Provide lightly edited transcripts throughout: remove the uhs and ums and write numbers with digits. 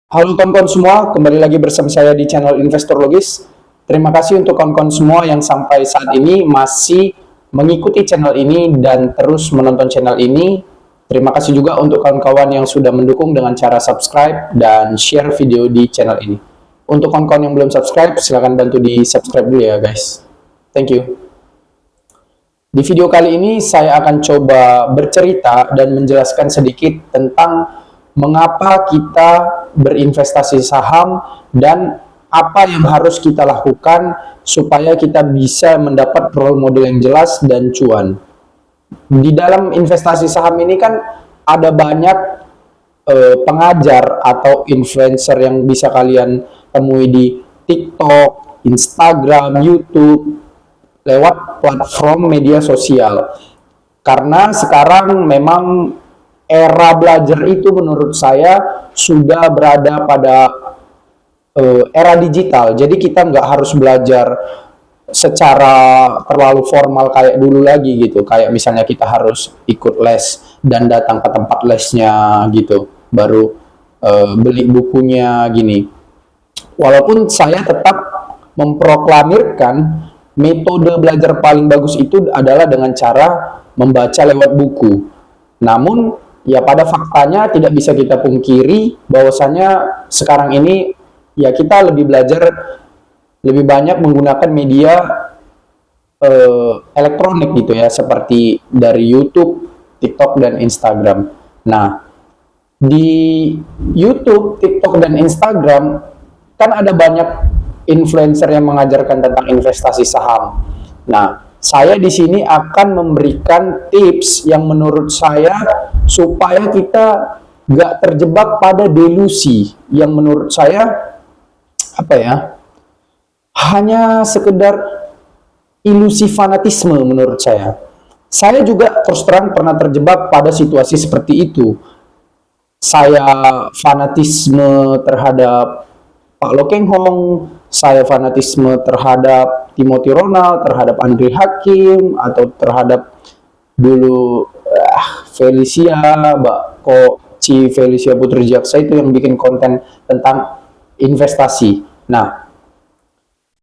Halo kawan-kawan semua, kembali lagi bersama saya di channel Investor Logis. Terima kasih untuk kawan-kawan semua yang sampai saat ini masih mengikuti channel ini dan terus menonton channel ini. Terima kasih juga untuk kawan-kawan yang sudah mendukung dengan cara subscribe dan share video di channel ini. Untuk kawan-kawan yang belum subscribe, silahkan bantu di subscribe dulu ya guys. Thank you. Di video kali ini saya akan coba bercerita dan menjelaskan sedikit tentang mengapa kita berinvestasi saham dan apa yang harus kita lakukan supaya kita bisa mendapat role model yang jelas dan cuan. Di dalam investasi saham ini kan ada banyak pengajar atau influencer yang bisa kalian temui di TikTok, Instagram, YouTube, lewat platform media sosial. Karena sekarang memang era belajar itu menurut saya sudah berada pada era digital. Jadi kita nggak harus belajar secara terlalu formal kayak dulu lagi gitu. Kayak misalnya kita harus ikut les dan datang ke tempat lesnya gitu, baru beli bukunya gini. Walaupun saya tetap memproklamirkan metode belajar paling bagus itu adalah dengan cara membaca lewat buku. Namun ya pada faktanya tidak bisa kita pungkiri bahwasanya sekarang ini ya kita lebih belajar lebih banyak menggunakan media elektronik gitu ya, seperti dari YouTube, TikTok, dan Instagram. Nah, di YouTube, TikTok, dan Instagram kan ada banyak influencer yang mengajarkan tentang investasi saham. Nah, saya di sini akan memberikan tips yang menurut saya supaya kita nggak terjebak pada delusi yang menurut saya hanya sekedar ilusi fanatisme menurut saya. Saya juga terus terang pernah terjebak pada situasi seperti itu. Saya fanatisme terhadap Pak Lo Keng Hong, saya fanatisme terhadap Timothy Ronald, terhadap Andre Hakim, atau terhadap dulu Felicia, Mbak Ci Felicia Putri Jaksa itu yang bikin konten tentang investasi. Nah,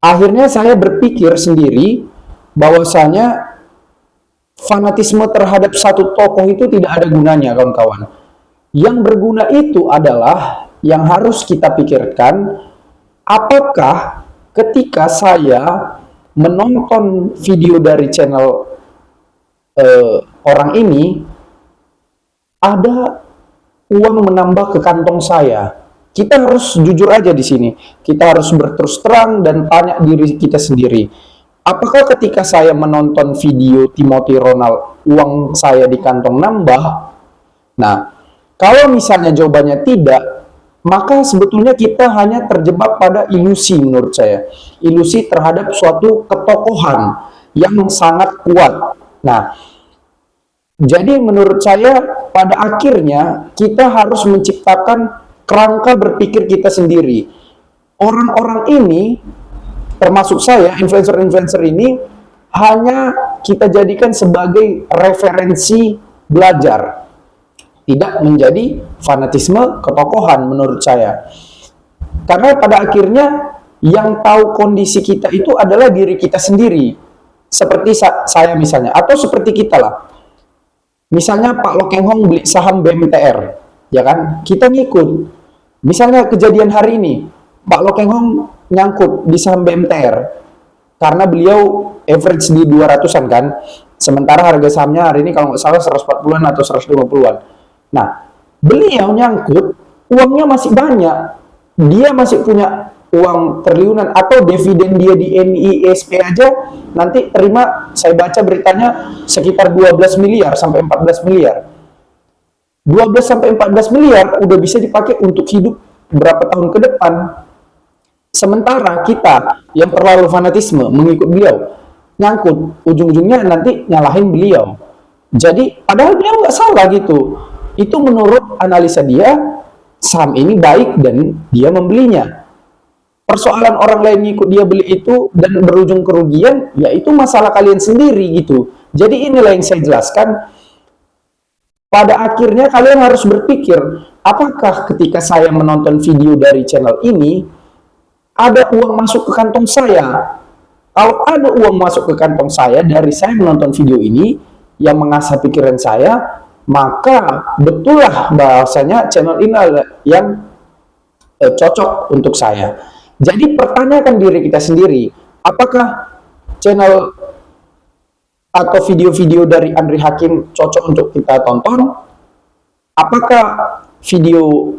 akhirnya saya berpikir sendiri bahwasanya fanatisme terhadap satu tokoh itu tidak ada gunanya, kawan-kawan. Yang berguna itu adalah yang harus kita pikirkan, apakah ketika saya menonton video dari channel orang ini, ada uang menambah ke kantong saya. Kita harus jujur aja di sini. Kita harus berterus terang dan tanya diri kita sendiri. Apakah ketika saya menonton video Timothy Ronald, uang saya di kantong nambah? Nah, kalau misalnya jawabannya tidak, maka sebetulnya kita hanya terjebak pada ilusi menurut saya. Ilusi terhadap suatu ketokohan yang sangat kuat. Nah, jadi menurut saya pada akhirnya kita harus menciptakan kerangka berpikir kita sendiri. Orang-orang ini, termasuk saya, influencer-influencer ini, hanya kita jadikan sebagai referensi belajar. Tidak menjadi fanatisme ketokohan menurut saya. Karena pada akhirnya yang tahu kondisi kita itu adalah diri kita sendiri. Seperti saya misalnya, atau seperti kita lah. Misalnya Pak Lo Keng Hong beli saham BMTR, ya kan? Kita ngikut. Misalnya kejadian hari ini, Pak Lo Keng Hong nyangkut di saham BMTR karena beliau average di 200-an kan. Sementara harga sahamnya hari ini kalau nggak salah 140-an atau 150-an. Nah, beliau nyangkut, uangnya masih banyak. Dia masih punya uang triliunan, atau dividen dia di NISP aja nanti terima, saya baca beritanya sekitar 12 miliar sampai 14 miliar. 12 sampai 14 miliar udah bisa dipakai untuk hidup berapa tahun ke depan. Sementara kita yang terlalu fanatisme mengikut beliau, nyangkut, ujung-ujungnya nanti nyalahin beliau. Jadi padahal beliau nggak salah gitu. Itu menurut analisa dia, saham ini baik dan dia membelinya. Persoalan orang lain ngikut dia beli itu dan berujung kerugian, ya itu masalah kalian sendiri gitu. Jadi inilah yang saya jelaskan. pada akhirnya kalian harus berpikir, apakah ketika saya menonton video dari channel ini, ada uang masuk ke kantong saya? Kalau ada uang masuk ke kantong saya dari saya menonton video ini, yang mengasah pikiran saya, maka betullah bahasanya channel ini adalah yang cocok untuk saya. Jadi pertanyakan diri kita sendiri, apakah channel atau video-video dari Andri Hakim cocok untuk kita tonton? Apakah video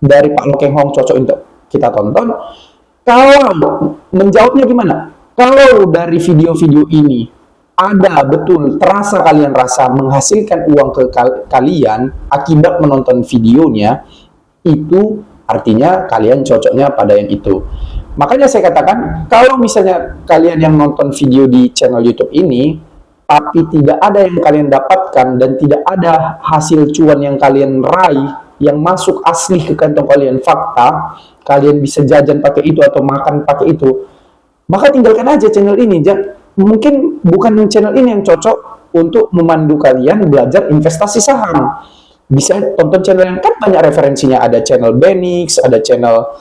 dari Pak Lokeng Hong cocok untuk kita tonton? Kalau menjawabnya gimana? Kalau dari video-video ini ada betul terasa kalian rasa menghasilkan uang ke kalian akibat menonton videonya, itu artinya kalian cocoknya pada yang itu. Makanya saya katakan, kalau misalnya kalian yang nonton video di channel YouTube ini, tapi tidak ada yang kalian dapatkan dan tidak ada hasil cuan yang kalian raih, yang masuk asli ke kantong kalian, fakta, kalian bisa jajan pakai itu atau makan pakai itu, maka tinggalkan aja channel ini. Mungkin bukan channel ini yang cocok untuk memandu kalian belajar investasi saham. Bisa tonton channel yang kan banyak referensinya, ada channel Benix, ada channel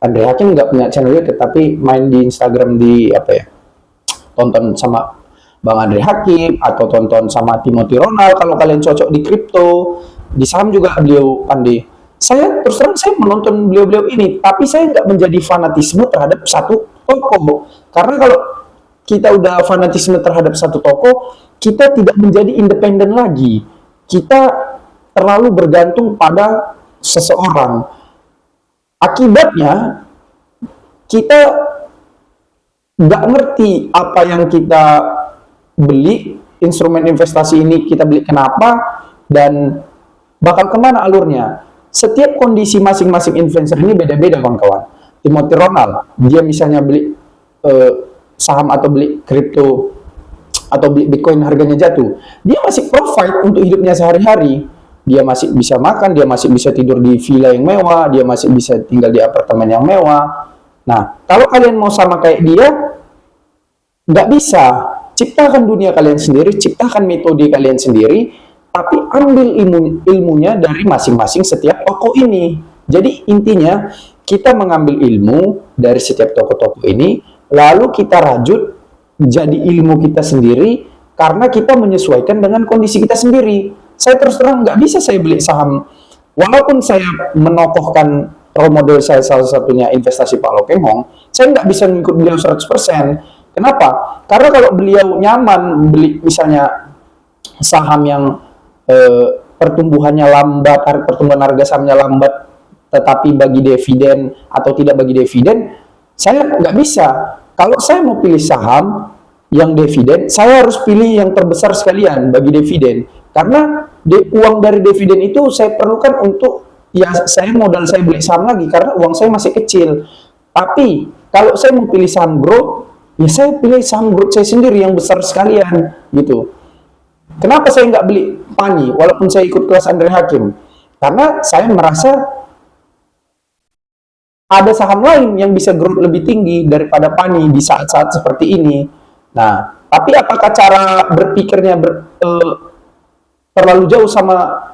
Andri Hakim nggak punya channel YouTube, tapi main di Instagram di apa ya, tonton sama Bang Andri Hakim atau tonton sama Timothy Ronald. Kalau kalian cocok di kripto, di saham juga beliau pandai. Saya terus terang saya menonton beliau-beliau ini, tapi saya nggak menjadi fanatisme terhadap satu toko. Karena kalau kita udah fanatisme terhadap satu toko, kita tidak menjadi independen lagi. Kita terlalu bergantung pada seseorang. Akibatnya kita nggak ngerti apa yang kita beli, instrumen investasi ini kita beli kenapa, dan bakal kemana alurnya. Setiap kondisi masing-masing influencer ini beda-beda kawan-kawan. Timothy Ronald, dia misalnya beli saham atau beli kripto atau beli Bitcoin harganya jatuh, dia masih profit untuk hidupnya sehari-hari. Dia masih bisa makan, dia masih bisa tidur di villa yang mewah, dia masih bisa tinggal di apartemen yang mewah. Nah, kalau kalian mau sama kayak dia, nggak bisa. Ciptakan dunia kalian sendiri, ciptakan metode kalian sendiri, tapi ambil ilmunya dari masing-masing setiap toko ini. Jadi intinya, kita mengambil ilmu dari setiap toko-toko ini, lalu kita rajut jadi ilmu kita sendiri, karena kita menyesuaikan dengan kondisi kita sendiri. Saya terus terang nggak bisa saya beli saham, walaupun saya menokohkan role model saya salah satunya investasi Pak Lokeng Hong, saya nggak bisa mengikut beliau 100%. Kenapa? Karena kalau beliau nyaman beli misalnya saham yang pertumbuhannya lambat, pertumbuhan harga sahamnya lambat, tetapi bagi dividen atau tidak bagi dividen, saya nggak bisa. Kalau saya mau pilih saham yang dividen, saya harus pilih yang terbesar sekalian bagi dividen. Karena uang dari dividen itu saya perlukan untuk, ya saya modal saya beli saham lagi, karena uang saya masih kecil. Tapi, kalau saya mau pilih saham growth, ya saya pilih saham growth saya sendiri yang besar sekalian, gitu. Kenapa saya nggak beli PANI, walaupun saya ikut kelas Andri Hakim? Karena saya merasa ada saham lain yang bisa growth lebih tinggi daripada PANI di saat-saat seperti ini. Nah, tapi apakah cara berpikirnya terlalu jauh sama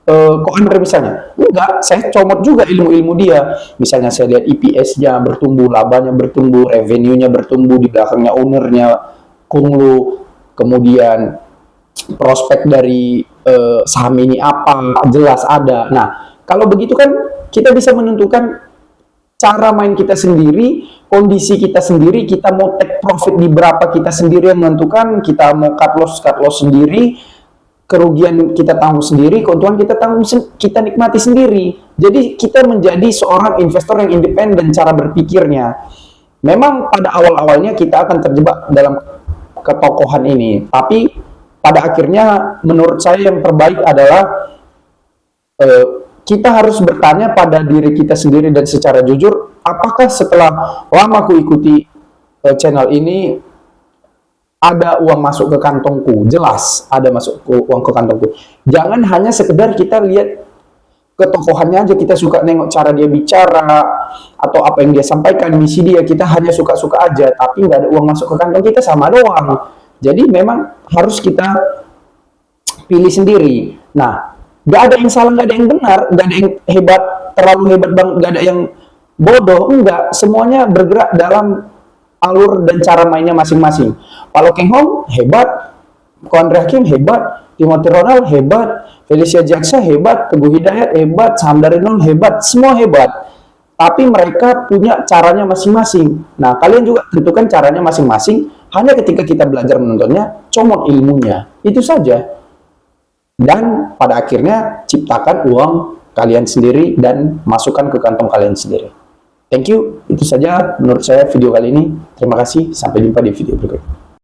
Ko Andre misalnya? Enggak, saya comot juga ilmu-ilmu dia. Misalnya saya lihat EPS-nya bertumbuh, labanya bertumbuh, revenue-nya bertumbuh, di belakangnya owner-nya Kunglu, kemudian prospek dari saham ini apa, jelas ada. Nah, kalau begitu kan kita bisa menentukan cara main kita sendiri, kondisi kita sendiri, kita mau take profit di berapa kita sendiri yang menentukan, kita mau cut loss sendiri, kerugian kita tanggung sendiri, keuntungan kita tanggung, kita nikmati sendiri. Jadi kita menjadi seorang investor yang independen cara berpikirnya. Memang pada awal-awalnya kita akan terjebak dalam ketokohan ini, tapi pada akhirnya menurut saya yang terbaik adalah kita harus bertanya pada diri kita sendiri dan secara jujur, apakah setelah lama aku ikuti channel ini ada uang masuk ke kantongku? Jelas ada masuk uang ke kantongku. Jangan hanya sekedar kita lihat ketokohannya aja, kita suka nengok cara dia bicara atau apa yang dia sampaikan, misi dia, kita hanya suka-suka aja, tapi nggak ada uang masuk ke kantong kita, sama doang. Jadi memang harus kita pilih sendiri. Nah, gak ada yang salah, gak ada yang benar, gak ada yang hebat, terlalu hebat banget, gak ada yang bodoh, enggak. Semuanya bergerak dalam alur dan cara mainnya masing-masing. Paulo Keng Hong hebat, Ko Andreas Hakim hebat, Timothy Ronald hebat, Felicia Jaksa hebat, Teguh Hidayat hebat, Saham Darinul hebat, semua hebat. Tapi mereka punya caranya masing-masing. Nah, kalian juga tentukan caranya masing-masing. Hanya ketika kita belajar menontonnya, comot ilmunya. Itu saja. Dan pada akhirnya ciptakan uang kalian sendiri dan masukkan ke kantong kalian sendiri. Thank you. Itu saja menurut saya video kali ini. Terima kasih. Sampai jumpa di video berikutnya.